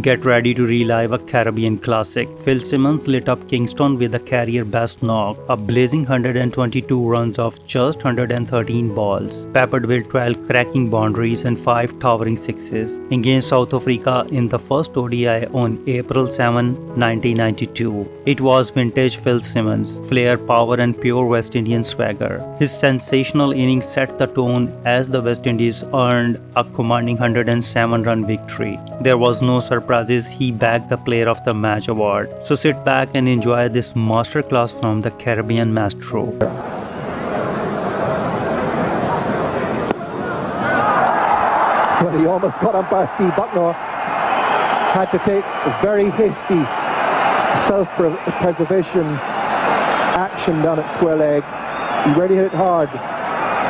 Get ready to relive a Caribbean classic. Phil Simmons lit up Kingston with a career-best knock, a blazing 122 runs off just 113 balls, peppered with 12 cracking boundaries and 5 towering sixes, against South Africa in the first ODI on April 7, 1992. It was vintage Phil Simmons, flair, power and pure West Indian swagger. His sensational innings set the tone as the West Indies earned a commanding 107-run victory. There was no surprises, he bagged the Player of the Match award. So sit back and enjoy this masterclass from the Caribbean maestro. Well, he almost got umpire Steve Bucknor. Had to take very hasty self-preservation action down at square leg. He really hit it hard,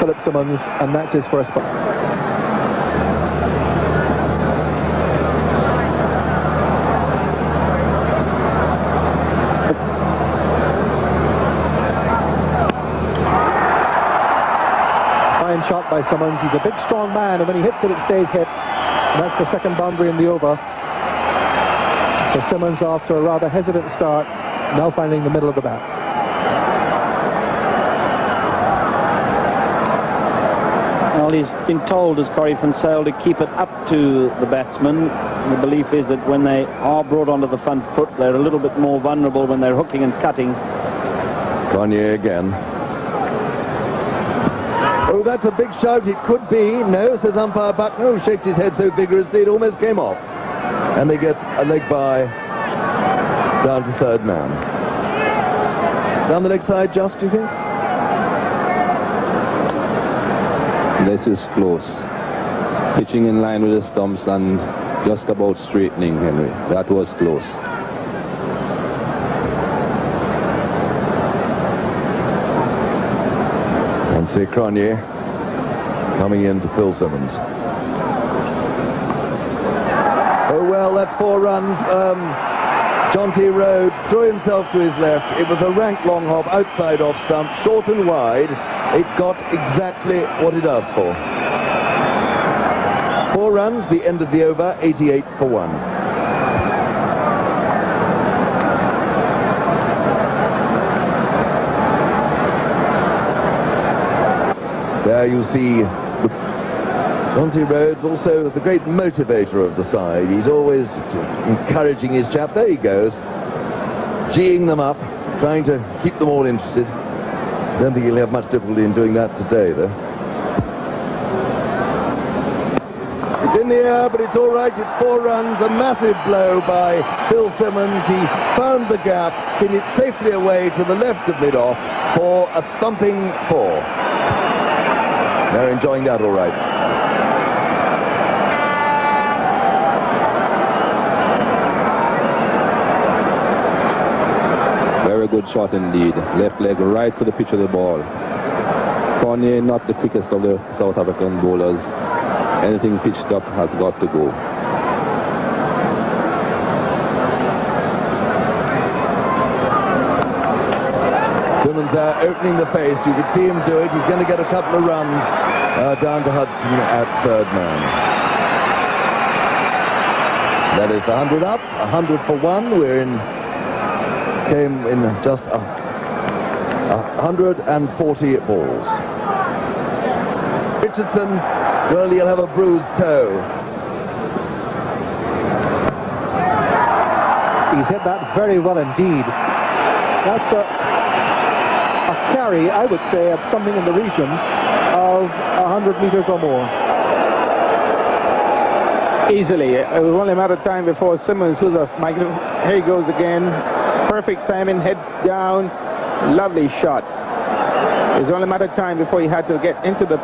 Philip Simmons, and that's his first ball. Fine shot by Simmons. He's a big, strong man, and when he hits it, it stays hit. And that's the second boundary in the over. So Simmons, after a rather hesitant start, now finding the middle of the bat. Well, he's been told, as Corey van Sale, to keep it up to the batsman. The belief is that when they are brought onto the front foot, they're a little bit more vulnerable when they're hooking and cutting. Kanye again. Oh, that's a big shout. It could be. No, says umpire Buckner, who shakes his head so vigorously it almost came off. And they get a leg bye down to third man. Down the leg side, just, do you think? This is close. Pitching in line with the stumps and just about straightening, Henry. That was close. Nancy Cronje coming in to Phil Simmons. Oh, well, that's 4 runs. John T. Rhodes threw himself to his left. It was a rank long hop outside off stump, short and wide. It got exactly what it asked for. 4 runs, the end of the over, 88 for 1. There you see Monty Rhodes, also the great motivator of the side. He's always encouraging his chap. There he goes, geeing them up, trying to keep them all interested. Don't think he'll have much difficulty in doing that today, though. It's in the air, but it's all right. It's 4 runs, a massive blow by Phil Simmons. He found the gap, pinned it safely away to the left of mid-off for a thumping 4. They're enjoying that all right. Very good shot indeed. Left leg right to the pitch of the ball. Kanye, not the quickest of the South African bowlers. Anything pitched up has got to go. Simmons there opening the pace. You could see him do it. He's going to get a couple of runs down to Hudson at third man. That is the 100 up, 100 for 1. We're in, came in just 140 balls. Richardson, well, he'll have a bruised toe. He's hit that very well indeed. That's a carry, I would say, of something in the region of 100 meters or more. Easily. It was only a matter of time before Simmons, who's a magnificent. Here he goes again. Perfect timing, heads down. Lovely shot. It was only a matter of time before he had to get into the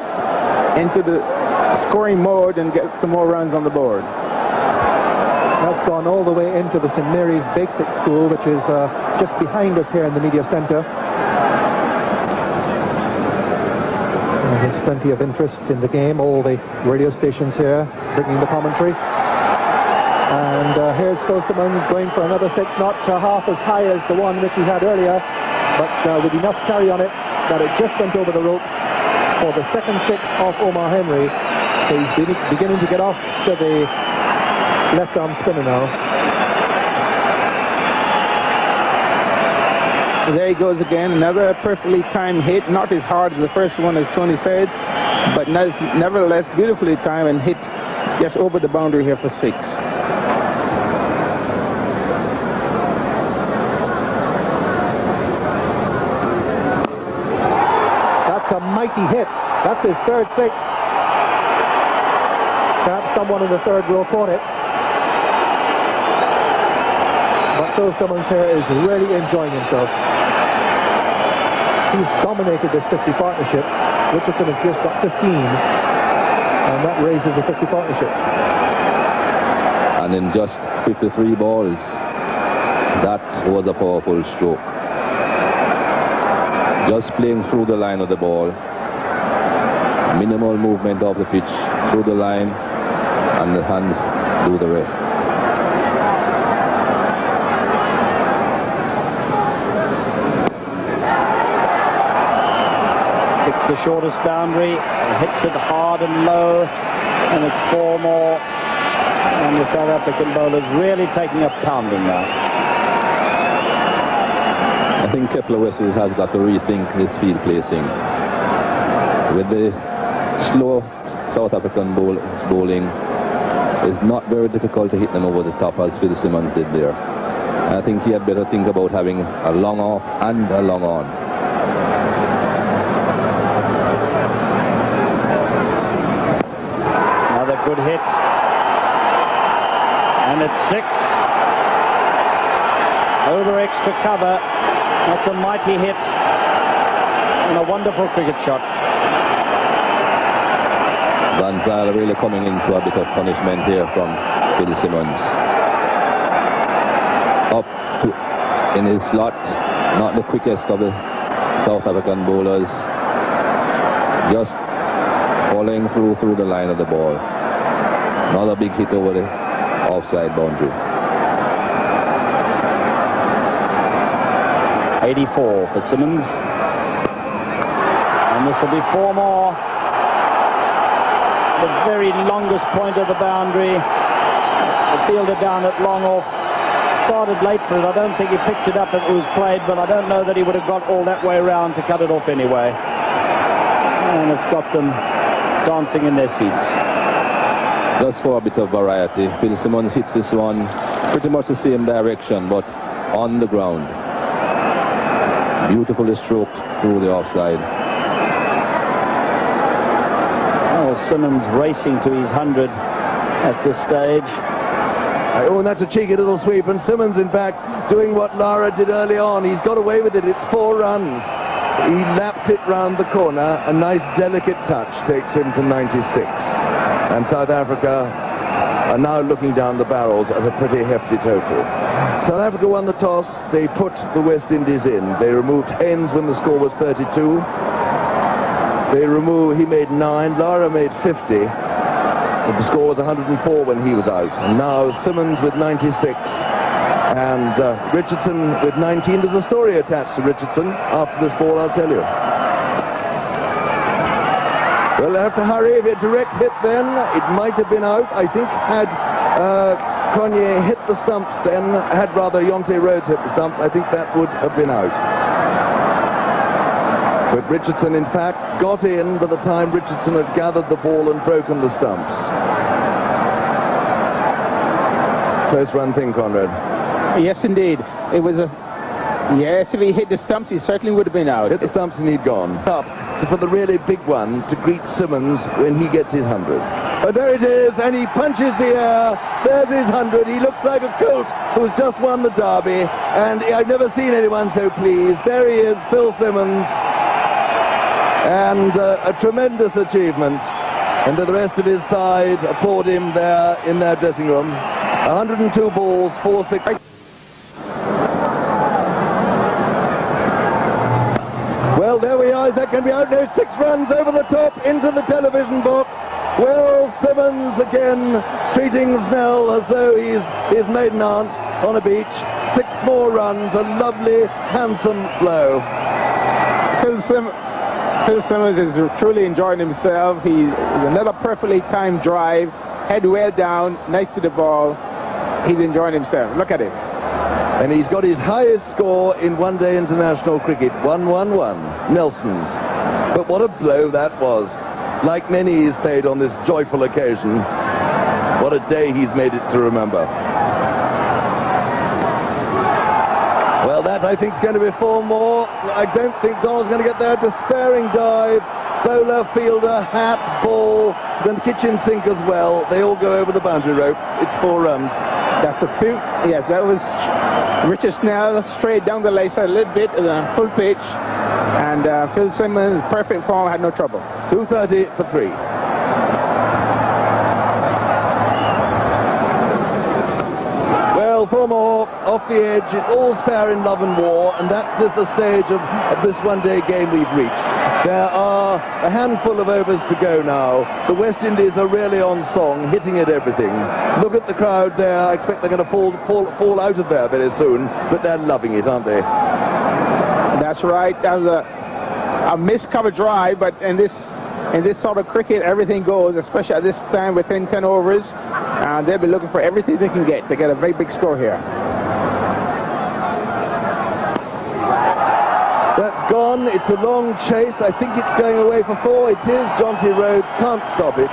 scoring mode and get some more runs on the board. That's gone all the way into the St. Mary's Basic School, which is just behind us here in the media center. There's plenty of interest in the game. All the radio stations here bringing the commentary. And here's Phil Simmons going for another 6, not half as high as the one which he had earlier, but with enough carry on it that it just went over the ropes for the second 6 off Omar Henry. So he's beginning to get off to the Left arm spinner now. There he goes again, another perfectly timed hit, not as hard as the first one, as Tony said, but nevertheless beautifully timed and hit just over the boundary here for 6. That's a mighty hit. That's his third 6. Perhaps someone in the third row caught it. But Phil Simmons here is really enjoying himself. He's dominated this 50 partnership. Richardson has just got 15, and that raises the 50 partnership. And in just 53 balls, that was a powerful stroke. Just playing through the line of the ball, minimal movement of the pitch through the line, and the hands do the rest. Hits the shortest boundary, hits it hard and low, and it's 4 more. And the South African bowler's really taking a pounding now. I think Kepler Wessels has got to rethink his field placing. With the slow South African bowling, it's not very difficult to hit them over the top as Phil Simmons did there. I think he had better think about having a long off and a long on. Another good hit. And it's 6. Over extra cover. That's a mighty hit. And a wonderful cricket shot. Van Zyl really coming into a bit of punishment here from Phil Simmons. Up to in his slot, not the quickest of the South African bowlers. Just following through the line of the ball. Another big hit over the offside boundary. 84 for Simmons. And this will be 4 more. The very longest point of the boundary. The fielder down at long off started late for it. I don't think he picked it up if it was played, but I don't know that he would have got all that way around to cut it off anyway. And it's got them dancing in their seats. Just for a bit of variety, Phil Simmons hits this one pretty much the same direction, but on the ground. Beautifully stroked through the offside. Oh, Simmons racing to his 100 at this stage. Oh, and that's a cheeky little sweep, and Simmons, in fact, doing what Lara did early on. He's got away with it. It's 4 runs. He lapped it round the corner. A nice, delicate touch takes him to 96. And South Africa are now looking down the barrels at a pretty hefty total. South Africa won the toss. They put the West Indies in. They removed Haynes when the score was 32. He made 9. Lara made 50. But the score was 104 when he was out. And now Simmons with 96. And Richardson with 19. There's a story attached to Richardson after this ball, I'll tell you. Well, they have to hurry. If a direct hit then, it might have been out. I think had Cronje hit the stumps then, had rather Yonte Rhodes hit the stumps, I think that would have been out. But Richardson, in fact, got in by the time Richardson had gathered the ball and broken the stumps. Close run thing, Conrad. Yes, indeed. It was a... Yes, if he hit the stumps, he certainly would have been out. Hit the stumps and he'd gone. Up for the really big one to greet Simmons when he gets his 100. But there it is, and he punches the air. There's his 100. He looks like a colt who's just won the derby, and I've never seen anyone so pleased. There he is, Phil Simmons, and a tremendous achievement. And the rest of his side applaud him there in their dressing room. 102 balls, 4-6. Well, there we are. Is that going to be out? No, 6 runs over the top into the television box. Well, Simmons again treating Snell as though he's his maiden aunt on a beach. 6 more runs, a lovely, handsome blow. Phil Simmons is truly enjoying himself. He's another perfectly timed drive. head well down, nice to the ball. He's enjoying himself. Look at him. And he's got his highest score in one-day international cricket, 111, Nelson's. But what a blow that was. Like many he's played on this joyful occasion, what a day he's made it to remember. Well, that I think is going to be 4 more. I don't think Donald's going to get there. Despairing dive, bowler, fielder, hat, ball, then the kitchen sink as well. They all go over the boundary rope. It's 4 runs. That's a few. Yes, that was Richard Snell straight down the line, a little bit, full pitch. And Phil Simmons, perfect form, had no trouble. 230 for 3. Well, 4 more off the edge. It's all spare in love and war, and that's the stage of this one-day game we've reached. There are a handful of overs to go now. The West Indies are really on song, hitting at everything. Look at the crowd there. I expect they're going to fall out of there very soon, but they're loving it, aren't they? That's right. That was a missed cover drive, but in this sort of cricket, everything goes, especially at this time within 10 overs. They'll be looking for everything they can get to get a very big score here. That's gone. It's a long chase. I think it's going away for 4. It is. Jonty Rhodes can't stop it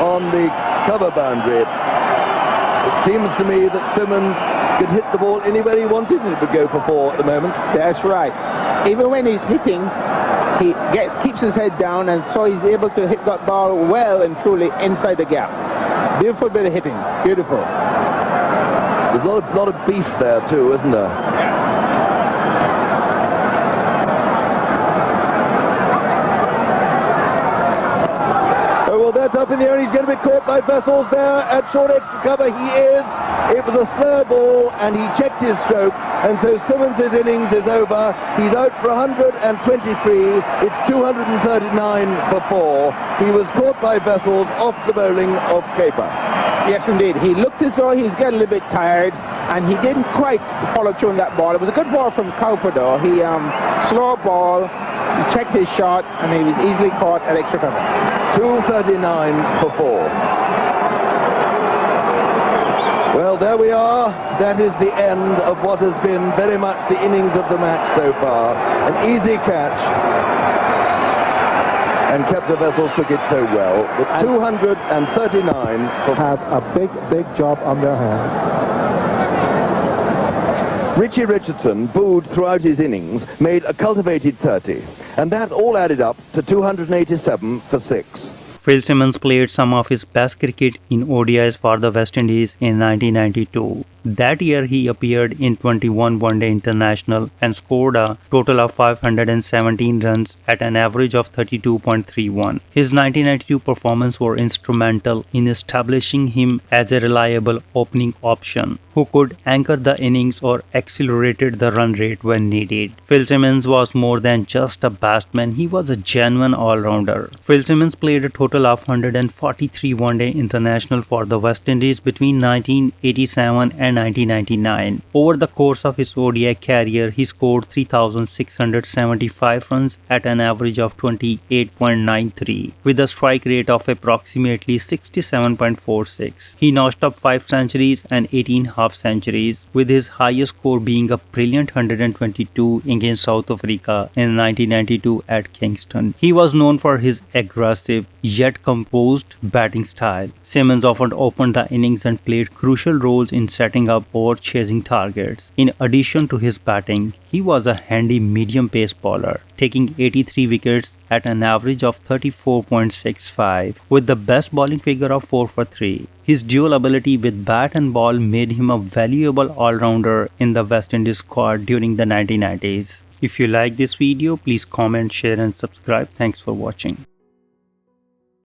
on the cover boundary. It seems to me that Simmons could hit the ball anywhere he wanted and it would go for 4 at the moment. That's right. Even when he's hitting, he keeps his head down, and so he's able to hit that ball well and truly inside the gap. Beautiful bit of hitting. Beautiful. There's a lot of beef there too, isn't there? Oh, well, that's up in the air. He's going to be caught by Vessels there at short extra cover. He is. It was a slow ball, and he checked his stroke, and so Simmons' innings is over. He's out for 123. It's 239 for 4. He was caught by Vessels off the bowling of Caper. Yes, indeed. He looked as though he's getting a little bit tired, and he didn't quite follow through on that ball. It was a good ball from Cowper, though. He slow ball, he checked his shot, and he was easily caught at extra cover. 239 for 4. Well, there we are. That is the end of what has been very much the innings of the match so far. An easy catch. And Kepler Vessels took it so well. The 239 for... Have a big job on their hands. Richie Richardson, booed throughout his innings, made a cultivated 30. And that all added up to 287 for 6. Phil Simmons played some of his best cricket in ODIs for the West Indies in 1992. That year he appeared in 21 one-day international and scored a total of 517 runs at an average of 32.31. His 1992 performance was instrumental in establishing him as a reliable opening option who could anchor the innings or accelerated the run rate when needed. Phil Simmons was more than just a batsman, he was a genuine all-rounder. Phil Simmons played a total of 143 one-day international for the West Indies between 1987 and 1999. Over the course of his ODI career, he scored 3,675 runs at an average of 28.93 with a strike rate of approximately 67.46. He notched up 5 centuries and 18 half centuries, with his highest score being a brilliant 122 against South Africa in 1992 at Kingston. He was known for his aggressive yet composed batting style. Simmons often opened the innings and played crucial roles in setting up or chasing targets. In addition to his batting, he was a handy medium-pace bowler, taking 83 wickets at an average of 34.65 with the best bowling figure of 4 for 3. His dual ability with bat and ball made him a valuable all-rounder in the West Indies squad during the 1990s. If you like this video, please comment, share and subscribe. Thanks for watching.